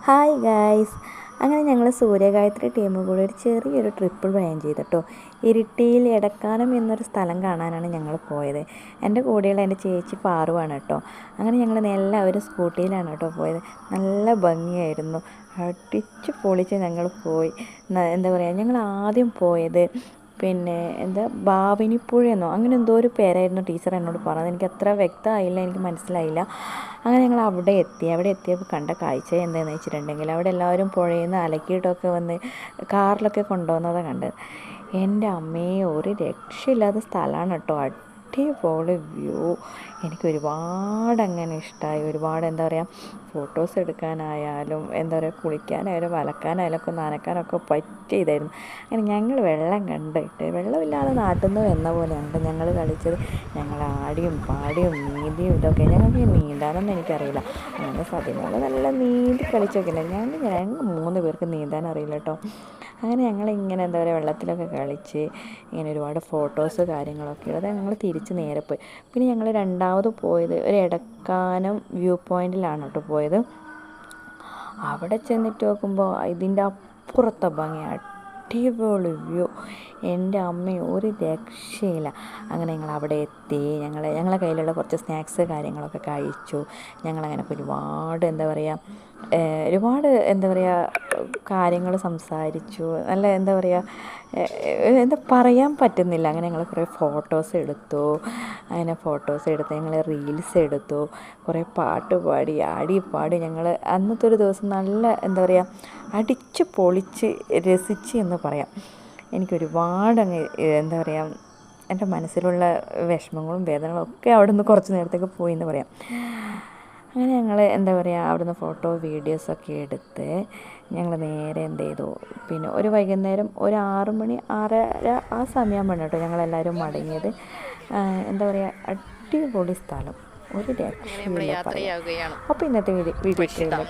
Hi guys, അങ്ങനെ ഞങ്ങൾ സൂര്യഗായത്രി ടീമും കൂടി ഒരു ചെറിയൊരു ട്രിപ്പ് പ്ലാൻ ചെയ്തിട്ടോ. ഇരിട്ടിയിൽ എടക്കാനം എന്നൊരു സ്ഥലം കാണാനാണ് ഞങ്ങൾ പോയത്. എൻ്റെ കൂടെയുള്ള എൻ്റെ ചേച്ചി പാറുവാണ് കേട്ടോ. അങ്ങനെ ഞങ്ങൾ എല്ലാവരും സ്കൂട്ടിയിലാണ് കേട്ടോ പോയത്. നല്ല ഭംഗിയായിരുന്നു, അടിച്ച് പൊളിച്ച് ഞങ്ങൾ പോയി. എന്താ പറയുക, ഞങ്ങൾ ആദ്യം പോയത് ബാവിനിപ്പുഴയെന്നോ അങ്ങനെ എന്തോ ഒരു പേരായിരുന്നു ടീച്ചർ എന്നോട് പറഞ്ഞത്. എനിക്ക് അത്ര വ്യക്തമായില്ല, എനിക്ക് മനസ്സിലായില്ല. അങ്ങനെ ഞങ്ങൾ അവിടെ എത്തിയപ്പോൾ കണ്ട കാഴ്ച എന്താണെന്ന് വെച്ചിട്ടുണ്ടെങ്കിൽ, അവിടെ എല്ലാവരും പുഴയിൽ നിന്ന് അലക്കിയിട്ടൊക്കെ വന്ന് കാറിലൊക്കെ കൊണ്ടുവന്നതാണ് കണ്ടത്. എൻ്റെ അമ്മയെ ഒരു രക്ഷയില്ലാത്ത സ്ഥലമാണ് കേട്ടോ. അടിപൊളി വ്യൂ. എനിക്ക് ഒരുപാട് അങ്ങനെ ഇഷ്ടമായി. ഒരുപാട് എന്താ പറയുക, ഫോട്ടോസ് എടുക്കാനായാലും എന്താ പറയുക, കുളിക്കാനായാലും അലക്കാനായാലും ഒക്കെ നനക്കാനൊക്കെ പറ്റിയ ഇതായിരുന്നു. അങ്ങനെ ഞങ്ങൾ വെള്ളം കണ്ടിട്ട് വെള്ളമില്ലാതെ നാട്ടിൽ നിന്ന് വന്ന പോലെയാണ് ഞങ്ങൾ കളിച്ചത്. ഞങ്ങൾ ആടിയും പാടിയും നീന്തിയും ഇതൊക്കെ. ഞങ്ങൾക്ക് നീന്താനൊന്നും എനിക്കറിയില്ല. അങ്ങനെ സതിമോള് നല്ല നീന്തി കളിച്ചൊക്കെ ഉണ്ട്. ഞങ്ങൾ 3 പേർക്ക് നീന്താൻ അറിയില്ല കേട്ടോ. അങ്ങനെ ഞങ്ങളിങ്ങനെ എന്താ പറയുക, വെള്ളത്തിലൊക്കെ കളിച്ച് ഇങ്ങനെ ഒരുപാട് ഫോട്ടോസ് കാര്യങ്ങളൊക്കെ ഉള്ളത്. ഞങ്ങൾ തിരിച്ച് നേരെ പോയി. പിന്നെ ഞങ്ങൾ രണ്ടാമത് പോയത് ഒരു എടക്കാനം വ്യൂ പോയിൻറ്റിലാണ് കേട്ടോ പോയത്. അവിടെ ചെന്നിട്ട് നോക്കുമ്പോൾ ഇതിൻ്റെ അപ്പുറത്തെ ഭംഗി, അടിപൊളി വ്യൂ. എൻ്റെ അമ്മ ഒരു രക്ഷയില്ല. അങ്ങനെ ഞങ്ങൾ അവിടെ എത്തി. ഞങ്ങളെ കയ്യിലുള്ള കുറച്ച് സ്നാക്സ് കാര്യങ്ങളൊക്കെ കഴിച്ചു. ഞങ്ങളങ്ങനെ ഒരുപാട് എന്താ പറയുക കാര്യങ്ങൾ സംസാരിച്ചു. നല്ല എന്താ പറയാൻ പറ്റുന്നില്ല. അങ്ങനെ ഞങ്ങൾ കുറേ ഫോട്ടോസ് എടുത്തു. ഞങ്ങൾ റീൽസ് എടുത്തു. കുറേ പാട്ട് പാടി ആടി പാടി. ഞങ്ങൾ അന്നത്തെ ഒരു ദിവസം നല്ല എന്താ പറയുക, അടിച്ച് പൊളിച്ച് രസിച്ച് എന്ന് പറയാം. എനിക്കൊരുപാട് എന്താ പറയുക, എൻ്റെ മനസ്സിലുള്ള വിഷമങ്ങളും വേദനകളും ഒക്കെ അവിടെ നിന്ന് കുറച്ച് നേരത്തേക്ക് പോയി എന്ന് പറയാം. അങ്ങനെ ഞങ്ങൾ എന്താ പറയുക, അവിടുന്ന് ഫോട്ടോ വീഡിയോസൊക്കെ എടുത്ത് ഞങ്ങൾ നേരെ എന്ത് ചെയ്തു, പിന്നെ ഒരു വൈകുന്നേരം ഒരു 6 മണി 6:30 ആ സമയം വേണം കേട്ടോ ഞങ്ങളെല്ലാവരും മടങ്ങിയത്. എന്താ പറയുക, അടിപൊളി സ്ഥലം, ഒരു രക്ഷയില്ല പറയാം. അപ്പോൾ ഇന്നത്തെ വീഡിയോ